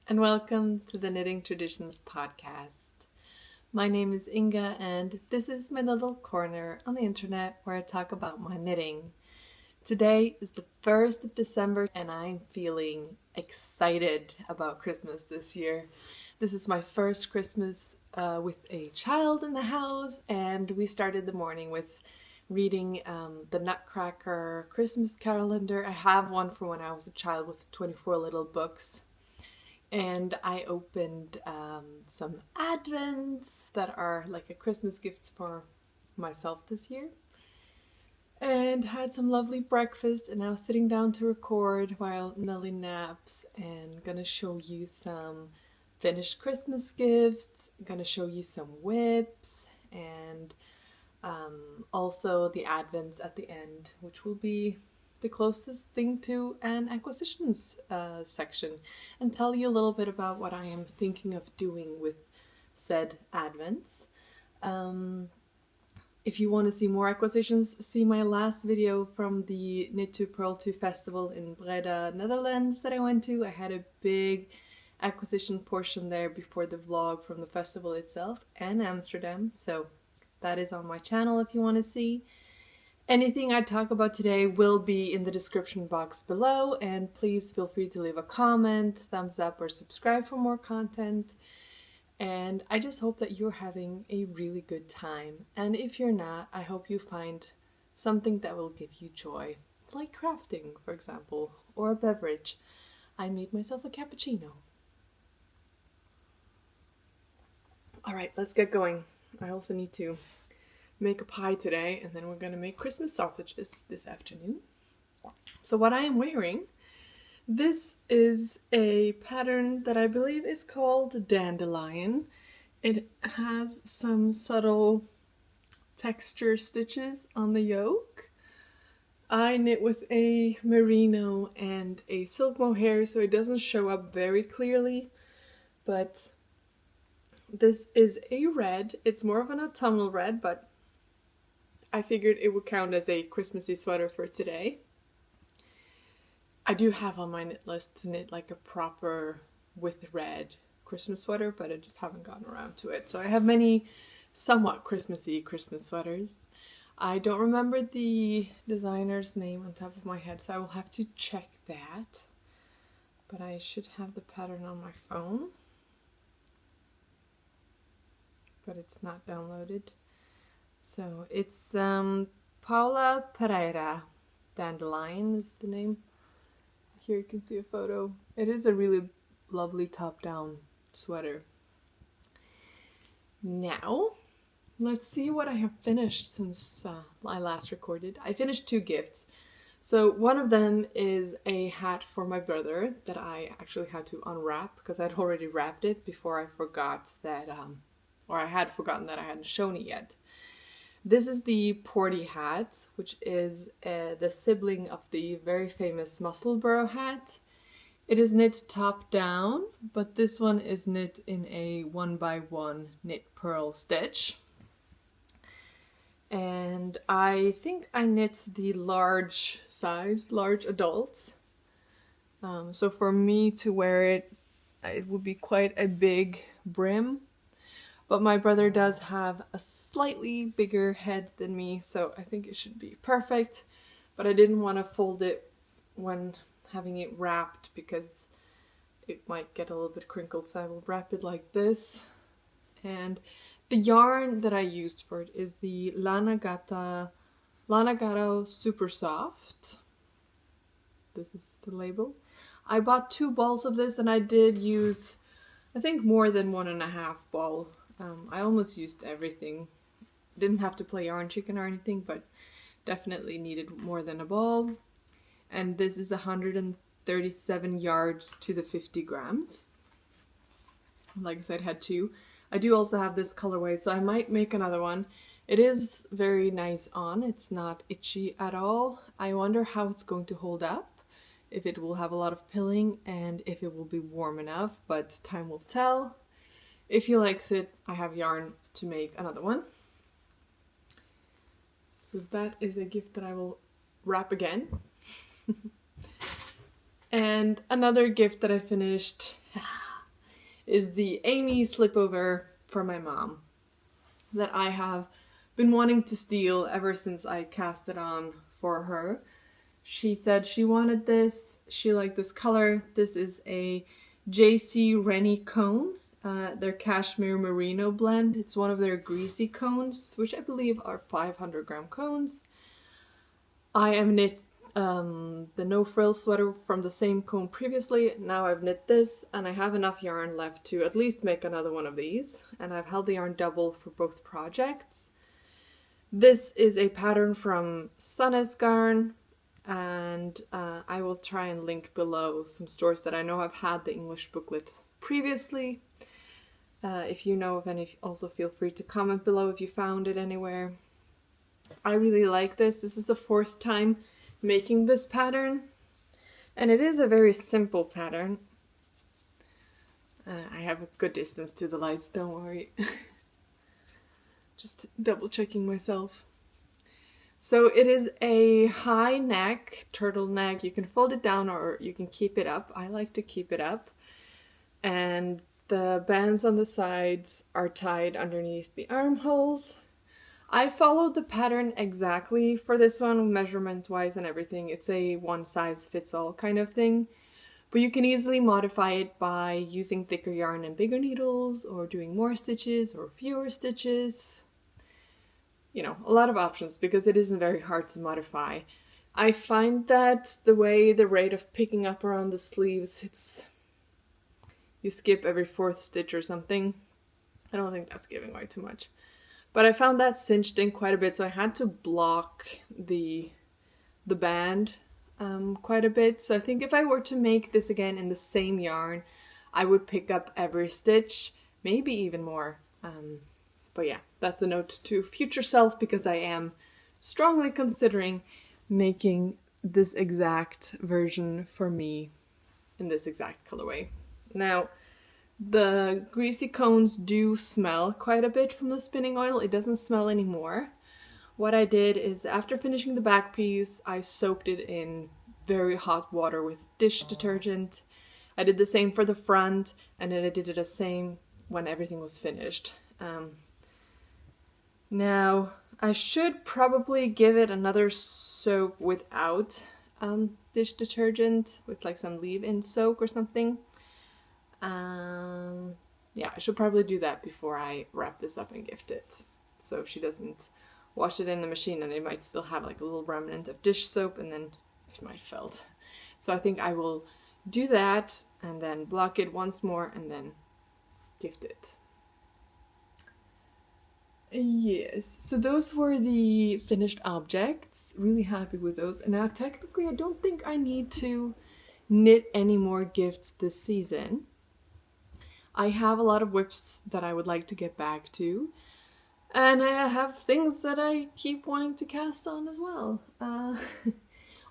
and welcome to the Knitting Traditions Podcast. My name is Inga, and this is my little corner on the internet where I talk about my knitting. Today is the 1st of December, and I'm feeling excited about Christmas this year. This is my first Christmas with a child in the house, and we started the morning with reading the Nutcracker Christmas calendar. I have one from when I was a child with 24 little books. And I opened some advents that are like a Christmas gift for myself this year. And had some lovely breakfast, and now sitting down to record while Nelly naps, and gonna show you some finished Christmas gifts. Gonna show you some whips, and also the advents at the end, which will be the closest thing to an acquisitions section, and tell you a little bit about what I am thinking of doing with said advents. If you want to see more acquisitions, see my last video from the Knit to Purl to festival in Breda, Netherlands that I went to. I had a big acquisition portion there before the vlog from the festival itself, and Amsterdam, so that is on my channel if you want to see. Anything I talk about today will be in the description box below, and please feel free to leave a comment, thumbs up, or subscribe for more content. And I just hope that you're having a really good time. And if you're not, I hope you find something that will give you joy, like crafting, for example, or a beverage. I made myself a cappuccino. All right, let's get going. I also need to make a pie today, and then we're gonna make Christmas sausages this afternoon. So what I am wearing, this is a pattern that I believe is called dandelion. It has some subtle texture stitches on the yoke. I knit with a merino and a silk mohair, so it doesn't show up very clearly, but this is a red. It's more of an autumnal red, but I figured it would count as a Christmassy sweater for today. I do have on my knit list to knit like a proper with red Christmas sweater, but I just haven't gotten around to it. So I have many somewhat Christmassy Christmas sweaters. I don't remember the designer's name on top of my head, so I will have to check that. But I should have the pattern on my phone. But it's not downloaded. So it's Paula Pereira dandelion is the name. Here you can see a photo. It is a really lovely top-down sweater. Now, let's see what I have finished since I last recorded. I finished 2 gifts. So one of them is a hat for my brother that I actually had to unwrap because I'd already wrapped it before I forgot that, or I had forgotten that I hadn't shown it yet. This is the Porty hat, which is the sibling of the very famous Musselburgh hat. It is knit top down, but this one is knit in a 1x1 knit purl stitch. And I think I knit the large size, large adult. So for me to wear it, it would be quite a big brim. But my brother does have a slightly bigger head than me, so I think it should be perfect. But I didn't want to fold it when having it wrapped because it might get a little bit crinkled, so I will wrap it like this. And the yarn that I used for it is the Lana Gato Super Soft. This is the label. I bought 2 balls of this, and I did use, I think, more than 1.5 ball. I almost used everything. Didn't have to play yarn chicken or anything, but definitely needed more than a ball. And this is 137 yards to the 50 grams. Like I said, had 2. I do also have this colorway, so I might make another one. It is very nice on. It's not itchy at all. I wonder how it's going to hold up, if it will have a lot of pilling, and if it will be warm enough, but time will tell. If he likes it, I have yarn to make another one. So that is a gift that I will wrap again. And another gift that I finished is the Amy slipover for my mom that I have been wanting to steal ever since I cast it on for her. She said she wanted this. She liked this color. This is a JC Rennie cone. Their cashmere merino blend. It's one of their greasy cones, which I believe are 500-gram cones. I have knit the no frill sweater from the same cone previously. Now I've knit this, and I have enough yarn left to at least make another one of these. And I've held the yarn double for both projects. This is a pattern from Sunnes Garn, and I will try and link below some stores that I know have had the English booklet previously. If you know of any, also feel free to comment below if you found it anywhere. I really like this. This is the 4th time making this pattern, and it is a very simple pattern. I have a good distance to the lights, don't worry. Just double checking myself. So it is a high neck, turtleneck. You can fold it down or you can keep it up. I like to keep it up. And the bands on the sides are tied underneath the armholes. I followed the pattern exactly for this one, measurement wise and everything. It's a one size fits all kind of thing. But you can easily modify it by using thicker yarn and bigger needles, or doing more stitches or fewer stitches. You know, a lot of options, because it isn't very hard to modify. I find that the rate of picking up around the sleeves, you skip every 4th stitch or something. I don't think that's giving away too much. But I found that cinched in quite a bit, so I had to block the band quite a bit. So I think if I were to make this again in the same yarn, I would pick up every stitch, maybe even more. But yeah, that's a note to future self, because I am strongly considering making this exact version for me in this exact colorway. Now, the greasy cones do smell quite a bit from the spinning oil. It doesn't smell anymore. What I did is, after finishing the back piece, I soaked it in very hot water with dish detergent. I did the same for the front, and then I did it the same when everything was finished. Now, I should probably give it another soak without dish detergent, with like some leave-in soak or something. Yeah, I should probably do that before I wrap this up and gift it, so she doesn't wash it in the machine and it might still have like a little remnant of dish soap and then it might felt. So I think I will do that and then block it once more and then gift it. Yes, so those were the finished objects. Really happy with those. And now technically I don't think I need to knit any more gifts this season. I have a lot of whips that I would like to get back to. And I have things that I keep wanting to cast on as well.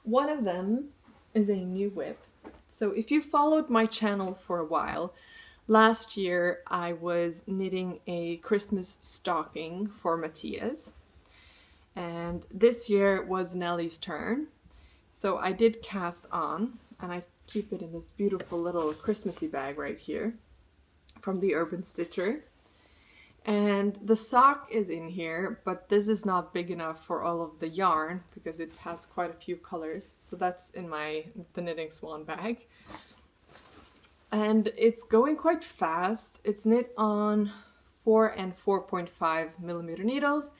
One of them is a new whip. So if you followed my channel for a while, last year I was knitting a Christmas stocking for Matthias. And this year was Nellie's turn. So I did cast on, and I keep it in this beautiful little Christmassy bag right here from the Urban Stitcher. And the sock is in here, but this is not big enough for all of the yarn because it has quite a few colors. So that's in the Knitting Swan bag. And it's going quite fast. It's knit on 4 and 4.5 millimeter needles,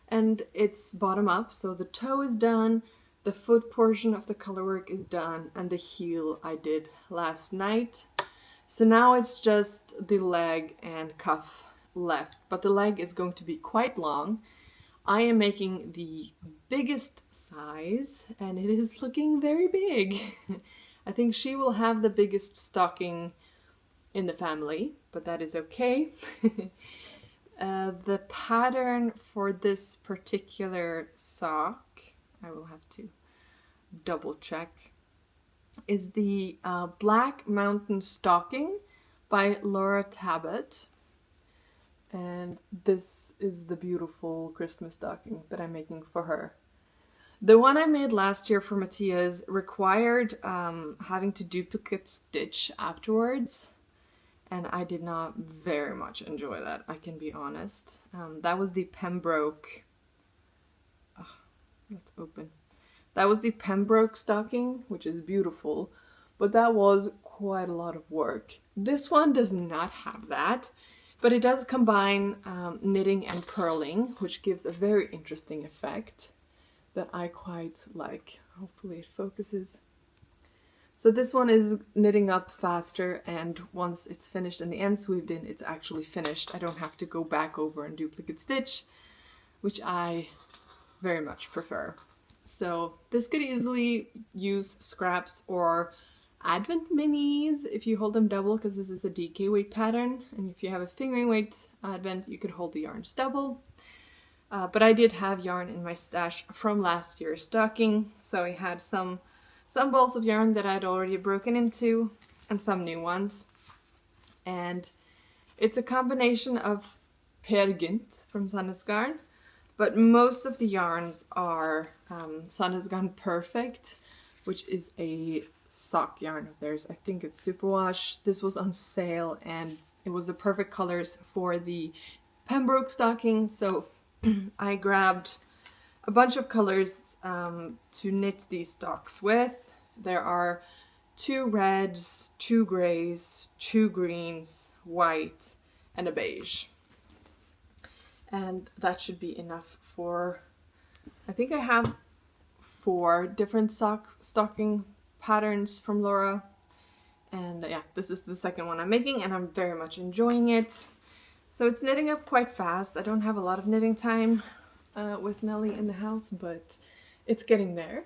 and it's bottom up. So the toe is done, the foot portion of the colorwork is done, and the heel I did last night. So now it's just the leg and cuff left, but the leg is going to be quite long. I am making the biggest size, and it is looking very big. I think she will have the biggest stocking in the family, but that is okay. The pattern for this particular sock, I will have to double check, is the Black Mountain Stocking by Laura Tabbitt. And this is the beautiful Christmas stocking that I'm making for her. The one I made last year for Matthias required having to duplicate stitch afterwards. and I did not very much enjoy that, I can be honest. That was the Pembroke, let's open. That was the Pembroke stocking, which is beautiful, but that was quite a lot of work. This one does not have that, but it does combine knitting and purling, which gives a very interesting effect that I quite like. Hopefully it focuses. So this one is knitting up faster, and once it's finished and the end's weaved in, it's actually finished. I don't have to go back over and duplicate stitch, which I very much prefer. So this could easily use scraps or Advent minis if you hold them double, because this is a DK weight pattern, and if you have a fingering weight Advent, you could hold the yarns double. But I did have yarn in my stash from last year's stocking, so I had some balls of yarn that I'd already broken into and some new ones. And it's a combination of Per Gynt from Sandnesgarn, but most of the yarns are Sandnesgarn Perfect, which is a sock yarn of theirs. I think it's superwash. This was on sale and it was the perfect colors for the Pembroke stocking, so I grabbed a bunch of colors to knit these stocks with. There are 2 reds, 2 grays, 2 greens, white, and a beige. And that should be enough for, I think I have 4 different stocking patterns from Laura. And yeah, this is the second one I'm making and I'm very much enjoying it. So it's knitting up quite fast. I don't have a lot of knitting time with Nelly in the house, but it's getting there.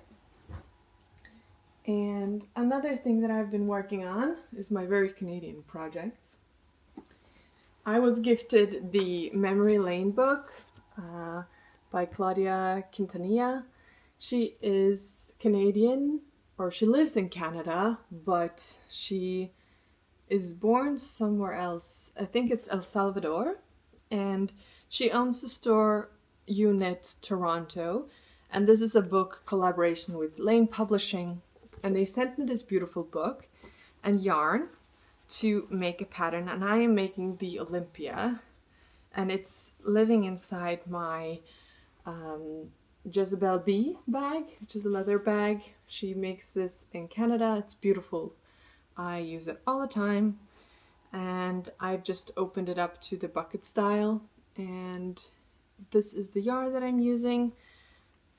And another thing that I've been working on is my very Canadian project. I was gifted the Memory Lane book by Claudia Quintanilla. She is Canadian, or she lives in Canada, but she is born somewhere else. I think it's El Salvador. And she owns the store Unit Toronto. And this is a book collaboration with Laine Publishing. And they sent me this beautiful book and yarn to make a pattern. And I am making the Olympia. And it's living inside my Jezebel Bee bag, which is a leather bag. She makes this in Canada. It's beautiful. I use it all the time. And I've just opened it up to the bucket style. And this is the yarn that I'm using.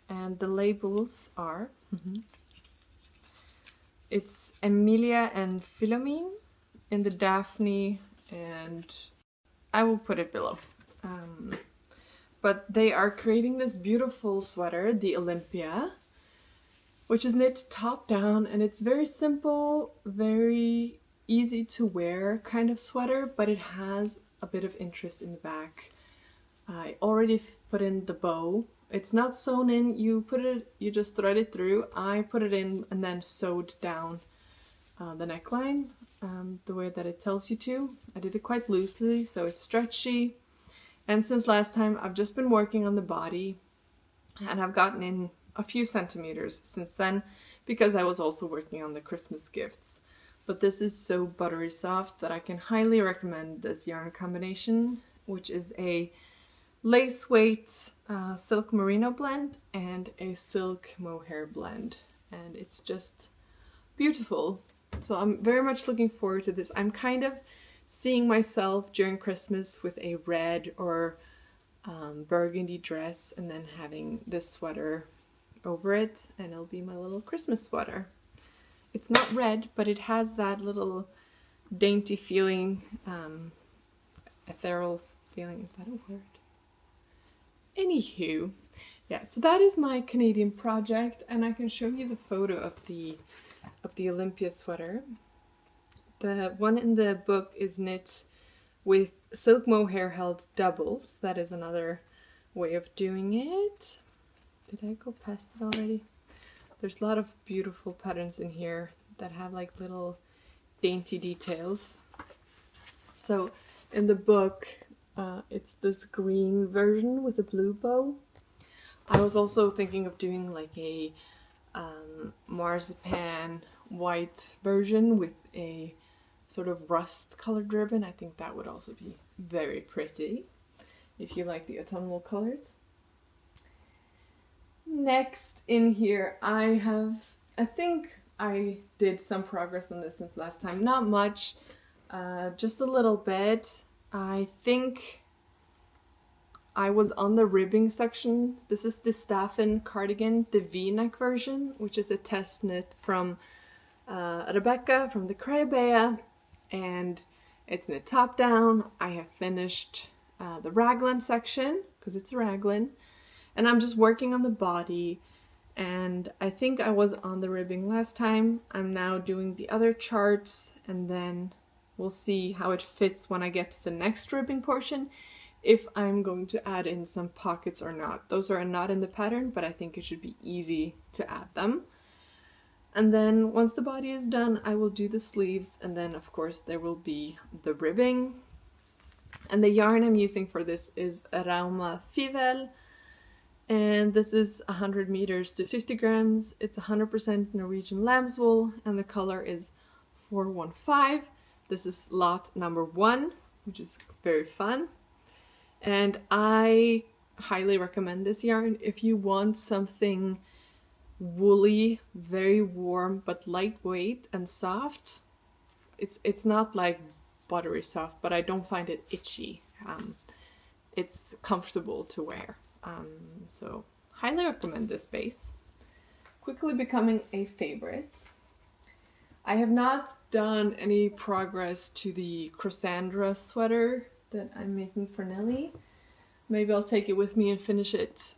And the labels are... It's Emilia and Philomene in the daphnee, and I will put it below. But they are creating this beautiful sweater, the Olympia, which is knit top down, and it's very simple, very easy to wear kind of sweater, but it has a bit of interest in the back. I already put in the bow. It's not sewn in, you just thread it through. I put it in and then sewed down the neckline the way that it tells you to. I did it quite loosely, so it's stretchy. And since last time, I've just been working on the body, and I've gotten in a few centimeters since then, because I was also working on the Christmas gifts. But this is so buttery soft that I can highly recommend this yarn combination, which is a lace weight silk merino blend and a silk mohair blend, and it's just beautiful. So I'm very much looking forward to this. I'm kind of seeing myself during Christmas with a red or burgundy dress and then having this sweater over it, and it'll be my little Christmas sweater. It's not red, but it has that little dainty feeling, ethereal feeling. Is that a word? Anywho, yeah, so that is my Canadian project, and I can show you the photo of the Olympia sweater. The one in the book is knit with silk mohair held doubles. That is another way of doing it. Did I go past it already? There's a lot of beautiful patterns in here that have like little dainty details. So in the book, it's this green version with a blue bow. I was also thinking of doing like a marzipan white version with a sort of rust colored ribbon. I think that would also be very pretty if you like the autumnal colors. Next in here, I think I did some progress on this since last time. Not much, just a little bit. I think I was on the ribbing section. This is the Staffin cardigan, the V-neck version, which is a test knit from Rebecca from the Crayabea, and it's knit top down. I have finished the raglan section, because it's a raglan, and I'm just working on the body, and I think I was on the ribbing last time. I'm now doing the other charts, and then we'll see how it fits when I get to the next ribbing portion, if I'm going to add in some pockets or not. Those are not in the pattern, but I think it should be easy to add them. And then once the body is done, I will do the sleeves, and then of course there will be the ribbing. And the yarn I'm using for this is Rauma Fivel, and this is 100 meters to 50 grams. It's 100% Norwegian lamb's wool, and the color is 415. This is lot number 1, which is very fun. And I highly recommend this yarn if you want something woolly, very warm, but lightweight and soft. It's not like buttery soft, but I don't find it itchy. It's comfortable to wear. So highly recommend this base. Quickly becoming a favorite. I have not done any progress to the crossandra sweater that I'm making for Nelly. Maybe I'll take it with me and finish it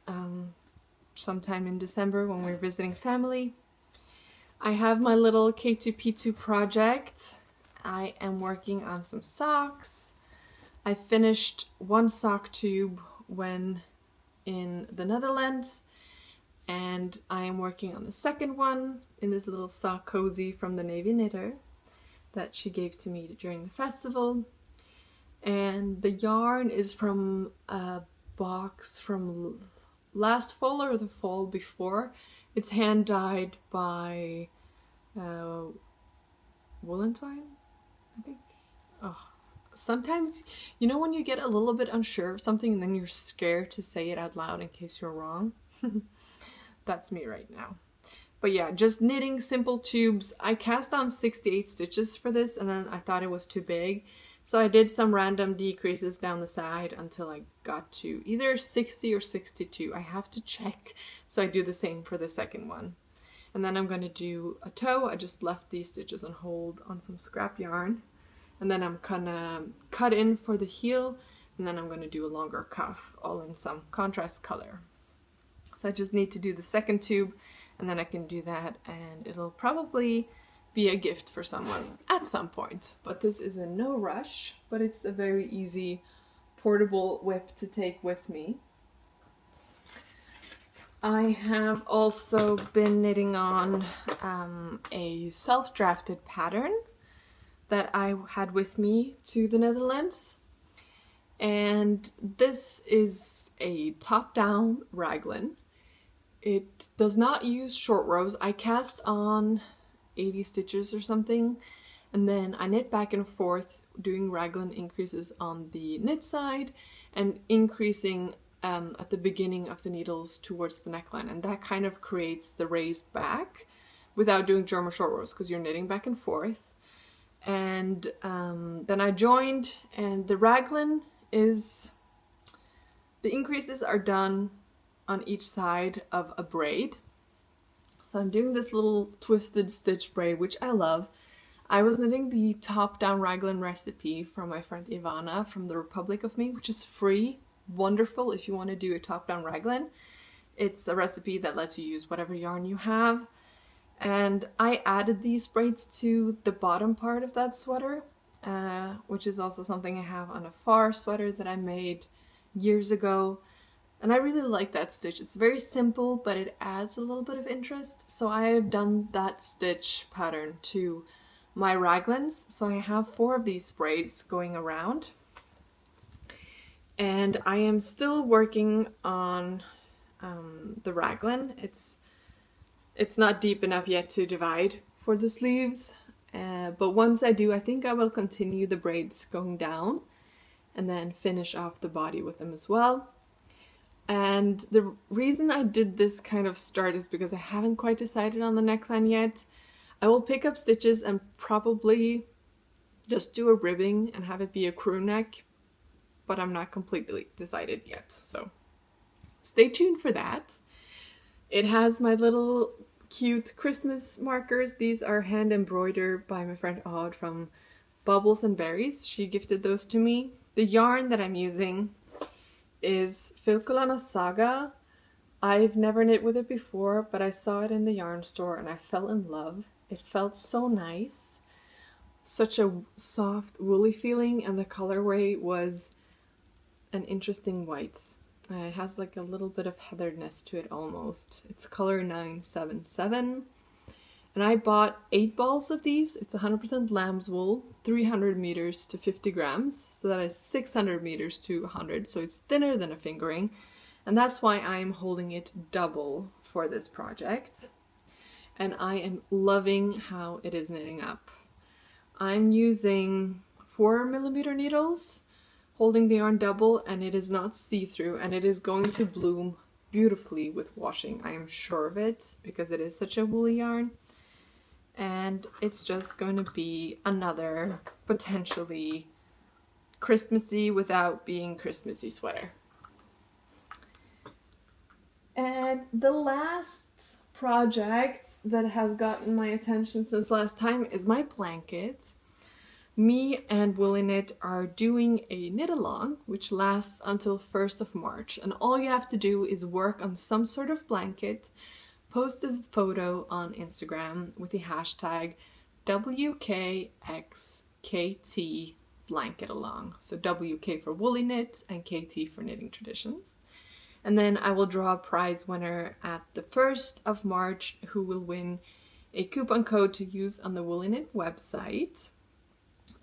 sometime in December when we're visiting family. I have my little K2P2 project. I am working on some socks. I finished one sock tube when in the Netherlands, and I am working on the second one in this little sock cozy from the Navy Knitter that she gave to me during the festival. And the yarn is from a box from last fall or the fall before. It's hand dyed by woolen twine, I think. Oh, sometimes, you know when you get a little bit unsure of something and then you're scared to say it out loud in case you're wrong? That's me right now. But yeah, just knitting simple tubes. I cast on 68 stitches for this, and then I thought it was too big. So I did some random decreases down the side until I got to either 60 or 62. I have to check. So I do the same for the second one. And then I'm going to do a toe. I just left these stitches on hold on some scrap yarn. And then I'm gonna cut in for the heel, and then I'm going to do a longer cuff, all in some contrast color. So I just need to do the second tube, and then I can do that, and it'll probably be a gift for someone at some point. But this is a no rush, but it's a very easy portable whip to take with me. I have also been knitting on a self-drafted pattern that I had with me to the Netherlands. And this is a top-down raglan. It does not use short rows. I cast on 80 stitches or something, and then I knit back and forth doing raglan increases on the knit side and increasing at the beginning of the needles towards the neckline, and that kind of creates the raised back without doing German short rows because you're knitting back and forth. And then I joined, and the raglan is, the increases are done on each side of a braid. So I'm doing this little twisted stitch braid, which I love. I was knitting the top-down raglan recipe from my friend Ivana from the Republic of Me, which is free, wonderful if you want to do a top-down raglan. It's a recipe that lets you use whatever yarn you have. And I added these braids to the bottom part of that sweater, which is also something I have on a far sweater that I made years ago. And I really like that stitch. It's very simple, but it adds a little bit of interest. So I have done that stitch pattern to my raglans. So I have 4 of these braids going around. And I am still working on the raglan. It's not deep enough yet to divide for the sleeves. But once I do, I think I will continue the braids going down and then finish off the body with them as well. And the reason I did this kind of start is because I haven't quite decided on the neckline yet. I will pick up stitches and probably just do a ribbing and have it be a crew neck, but I'm not completely decided yet, so stay tuned for that. It has my little cute Christmas markers. These are hand embroidered by my friend Odd from Bubbles and Berries. She gifted those to me. The yarn that I'm using is Filcolana Saga. I've never knit with it before, but I saw it in the yarn store and I fell in love. It felt so nice. Such a soft, woolly feeling, and the colorway was an interesting white. It has like a little bit of heatheredness to it almost. It's color 977. And I bought 8 balls of these. It's 100% lamb's wool, 300 meters to 50 grams. So that is 600 meters to 100. So it's thinner than a fingering. And that's why I'm holding it double for this project. And I am loving how it is knitting up. I'm using 4mm needles, holding the yarn double, and it is not see-through, and it is going to bloom beautifully with washing. I am sure of it, because it is such a woolly yarn. And it's just going to be another potentially Christmassy without being Christmassy sweater. And the last project that has gotten my attention since last time is my blanket. Me and Willy Knit are doing a knit along, which lasts until 1st of March. And all you have to do is work on some sort of blanket, post a photo on Instagram with the hashtag WKxKTblanketalong. So WK for Woolly Knit and KT for Knitting Traditions. And then I will draw a prize winner at the 1st of March who will win a coupon code to use on the Woolly Knit website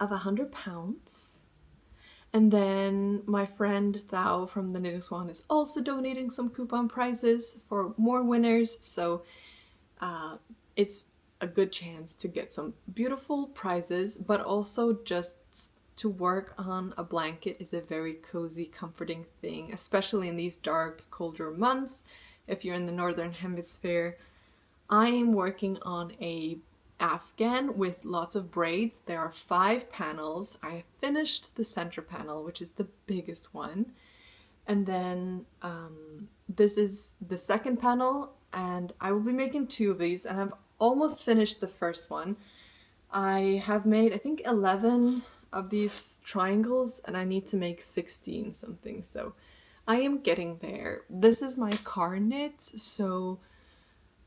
of £100. And then my friend Thao from the Knitting Swan is also donating some coupon prizes for more winners. So it's a good chance to get some beautiful prizes, but also just to work on a blanket is a very cozy, comforting thing, especially in these dark, colder months. If you're in the northern hemisphere, I am working on a Afghan with lots of braids. There are 5 panels. I finished the center panel, which is the biggest one. And then this is the second panel, and I will be making 2 of these, and I've almost finished the first one. I have made, I think, 11 of these triangles, and I need to make 16 something, so I am getting there. This is my car knit, so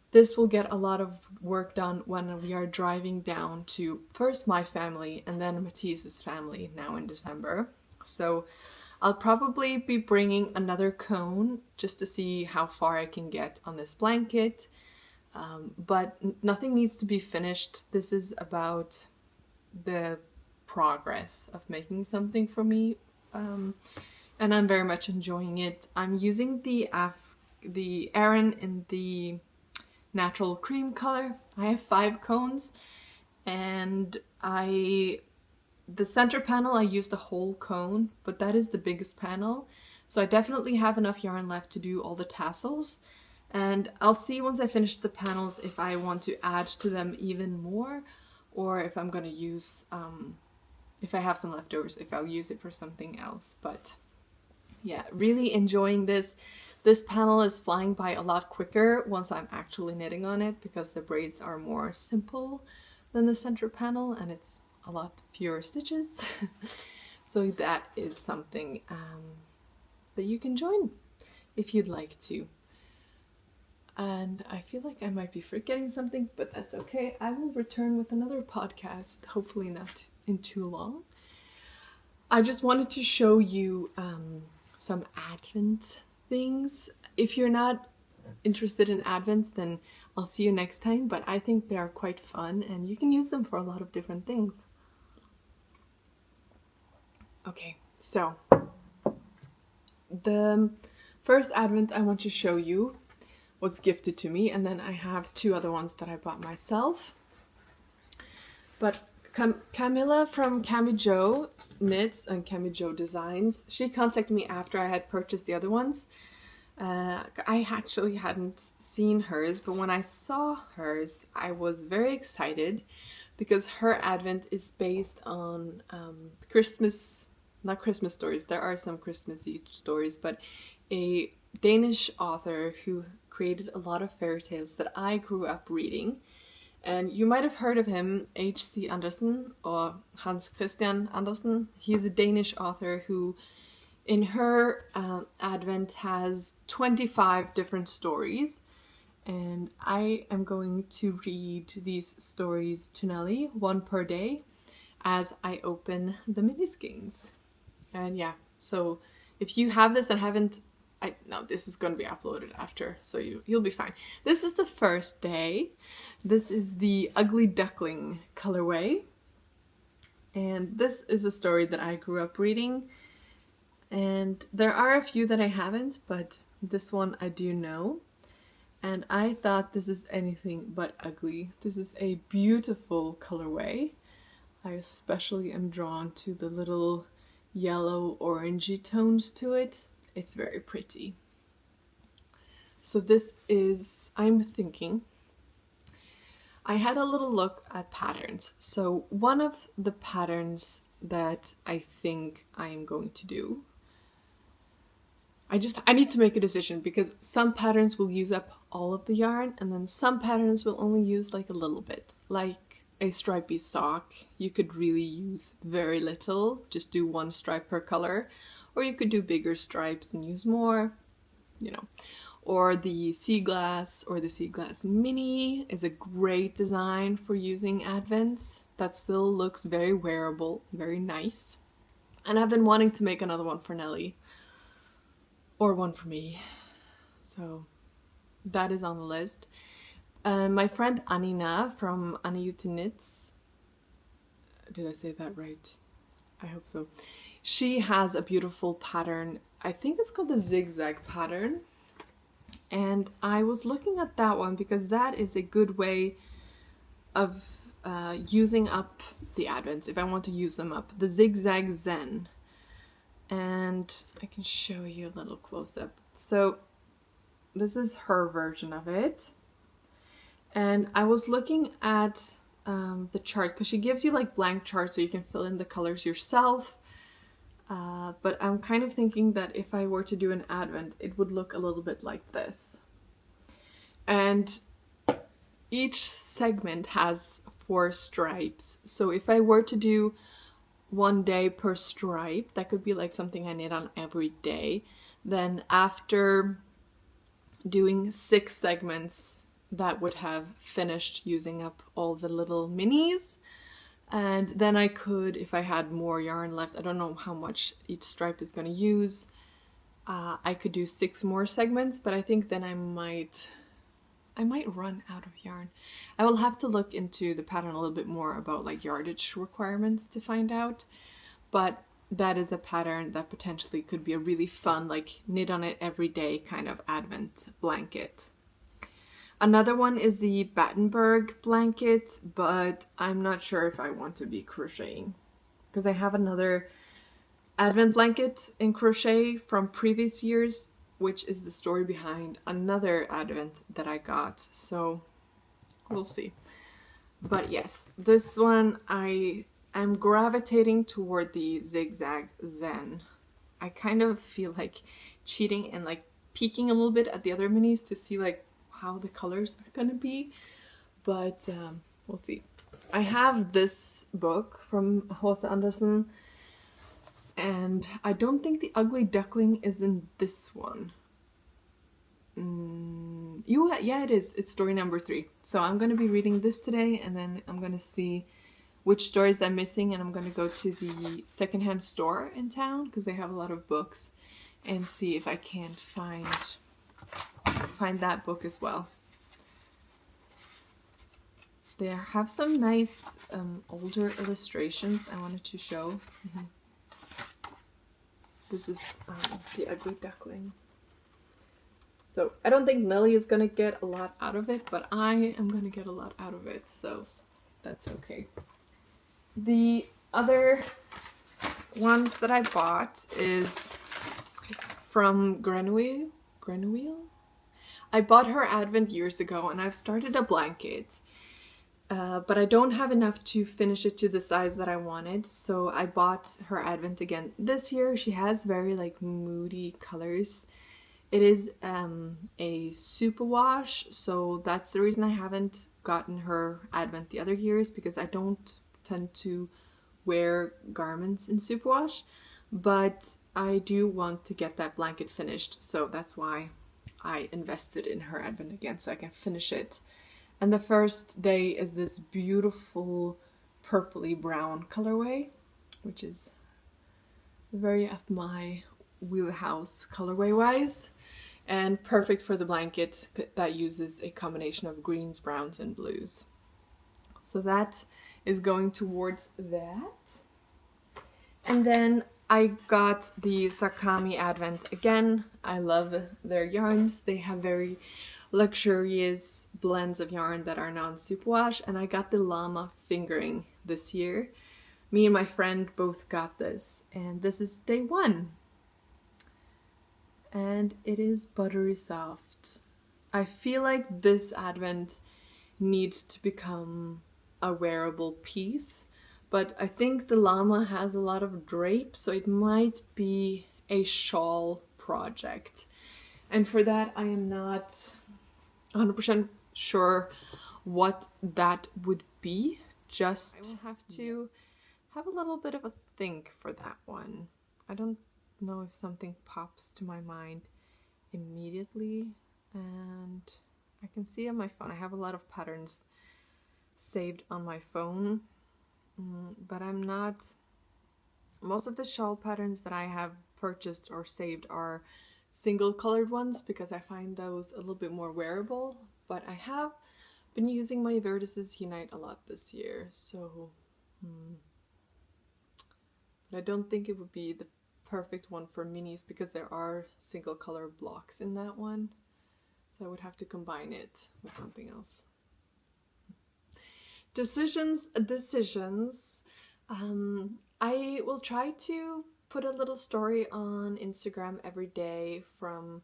this will get a lot of work done when we are driving down to first my family and then Matisse's family now in December. So I'll probably be bringing another cone just to see how far I can get on this blanket, but nothing needs to be finished. This is about the progress of making something for me, and I'm very much enjoying it. I'm using the Aran in the natural cream color. I have 5 cones, and the center panel I used a whole cone, but that is the biggest panel, so I definitely have enough yarn left to do all the tassels. And I'll see once I finish the panels if I want to add to them even more, or if I'm gonna use if I have some leftovers, if I'll use it for something else. But yeah, really enjoying this. This panel is flying by a lot quicker once I'm actually knitting on it, because the braids are more simple than the center panel and it's a lot fewer stitches. So that is something that you can join if you'd like to. And I feel like I might be forgetting something, but that's okay. I will return with another podcast, hopefully not in too long. I just wanted to show you some Advent things. If you're not interested in Advents, then I'll see you next time, but I think they are quite fun and you can use them for a lot of different things. Okay, so the first Advent I want to show you was gifted to me, and then I have 2 other ones that I bought myself. But Camilla from Camijo Knits and Camijo Designs, she contacted me after I had purchased the other ones. I actually hadn't seen hers, but when I saw hers, I was very excited because her advent is based on not Christmas stories. There are some Christmassy stories, but a Danish author who created a lot of fairy tales that I grew up reading. And you might have heard of him, H.C. Andersen or Hans Christian Andersen. He's a Danish author who, in her advent, has 25 different stories. And I am going to read these stories to Nelly, one per day, as I open the mini skeins. And yeah, so if you have this and haven't, no, this is going to be uploaded after, so you'll be fine. This is the first day. This is the Ugly Duckling colorway. And this is a story that I grew up reading. And there are a few that I haven't, but this one I do know. And I thought this is anything but ugly. This is a beautiful colorway. I especially am drawn to the little yellow orangey tones to it. It's very pretty. So this is, I'm thinking, I had a little look at patterns. So one of the patterns that I think I am going to do, I need to make a decision because some patterns will use up all of the yarn and then some patterns will only use like a little bit. Like a stripy sock, you could really use very little, just do one stripe per color, or you could do bigger stripes and use more, you know. Or the sea glass or the sea glass mini is a great design for using advents. That still looks very wearable, very nice. And I've been wanting to make another one for Nelly. Or one for me. So that is on the list. My friend Anina from Aniyuti Knits. Did I say that right? I hope so. She has a beautiful pattern. I think it's called the zigzag pattern. And I was looking at that one because that is a good way of using up the advents if I want to use them up. The zigzag zen. And I can show you a little close-up. So this is her version of it. And I was looking at the chart because she gives you like blank charts so you can fill in the colors yourself. But I'm kind of thinking that if I were to do an advent, it would look a little bit like this. And each segment has 4 stripes. So if I were to do 1 day per stripe, that could be like something I knit on every day. Then after doing 6 segments, that would have finished using up all the little minis. And then I could, if I had more yarn left, I don't know how much each stripe is going to use, I could do 6 more segments, but I think then I might run out of yarn. I will have to look into the pattern a little bit more about like yardage requirements to find out, but that is a pattern that potentially could be a really fun, like knit on it every day kind of advent blanket. Another one is the Battenberg blanket, but I'm not sure if I want to be crocheting because I have another advent blanket in crochet from previous years, which is the story behind another advent that I got. So we'll see. But yes, this one I am gravitating toward the zigzag zen. I kind of feel like cheating and like peeking a little bit at the other minis to see like how the colors are gonna be, but we'll see. I have this book from H.C. Andersen, and I don't think the Ugly Duckling is in this one. Yeah, it is. It's story number 3. So I'm gonna be reading this today, and then I'm gonna see which stories I'm missing, and I'm gonna go to the secondhand store in town because they have a lot of books, and see if I can't find that book as well. They have some nice older illustrations I wanted to show. This is the Ugly Duckling. So I don't think Nelly is gonna get a lot out of it, but I am gonna get a lot out of it, so that's okay. The other one that I bought is from Grenouille. I bought her advent years ago and I've started a blanket. But I don't have enough to finish it to the size that I wanted, so I bought her advent again this year. She has very like moody colors. It is a super wash, so that's the reason I haven't gotten her advent the other years, because I don't tend to wear garments in superwash, but I do want to get that blanket finished, so that's why I invested in her advent again so I can finish it. And the first day is this beautiful purpley brown colorway, which is very up my wheelhouse colorway wise, and perfect for the blanket that uses a combination of greens, browns, and blues. So that is going towards that. And then I got the Sakami Advent again. I love their yarns. They have very luxurious blends of yarn that are non-superwash, and I got the llama fingering this year. Me and my friend both got this, and this is day 1. And it is buttery soft. I feel like this advent needs to become a wearable piece, but I think the llama has a lot of drape, so it might be a shawl project. And for that, I am not 100% sure what that would be. Just I will have to have a little bit of a think for that one. I don't know if something pops to my mind immediately, and I can see on my phone I have a lot of patterns saved on my phone, but I'm not, most of the shawl patterns that I have purchased or saved are single colored ones because I find those a little bit more wearable, but I have been using my Vertices Unite a lot this year, so but I don't think it would be the perfect one for minis because there are single color blocks in that one, so I would have to combine it with something else. Decisions. I will try to put a little story on Instagram every day from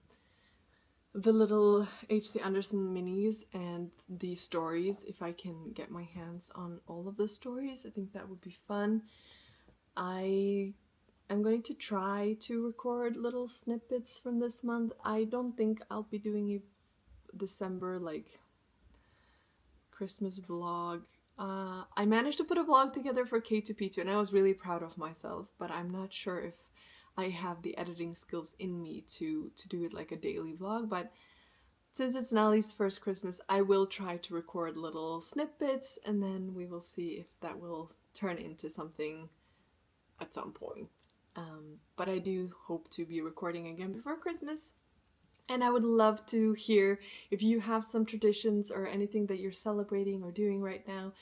the little H.C. Andersen minis and the stories, if I can get my hands on all of the stories. I think that would be fun. I am going to try to record little snippets from this month. I don't think I'll be doing a December like Christmas vlog. I managed to put a vlog together for K2P2 and I was really proud of myself, but I'm not sure if I have the editing skills in me to do it like a daily vlog. But since it's Nellie's first Christmas, I will try to record little snippets and then we will see if that will turn into something at some point. But I do hope to be recording again before Christmas. And I would love to hear if you have some traditions or anything that you're celebrating or doing right now.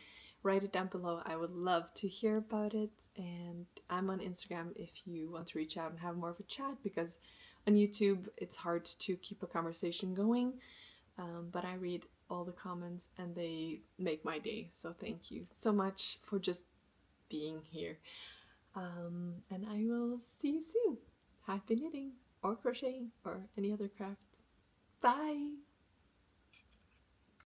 Write it down below. I would love to hear about it. And I'm on Instagram if you want to reach out and have more of a chat, because on YouTube it's hard to keep a conversation going. But I read all the comments and they make my day. So thank you so much for just being here. And I will see you soon. Happy knitting or crocheting or any other craft. Bye!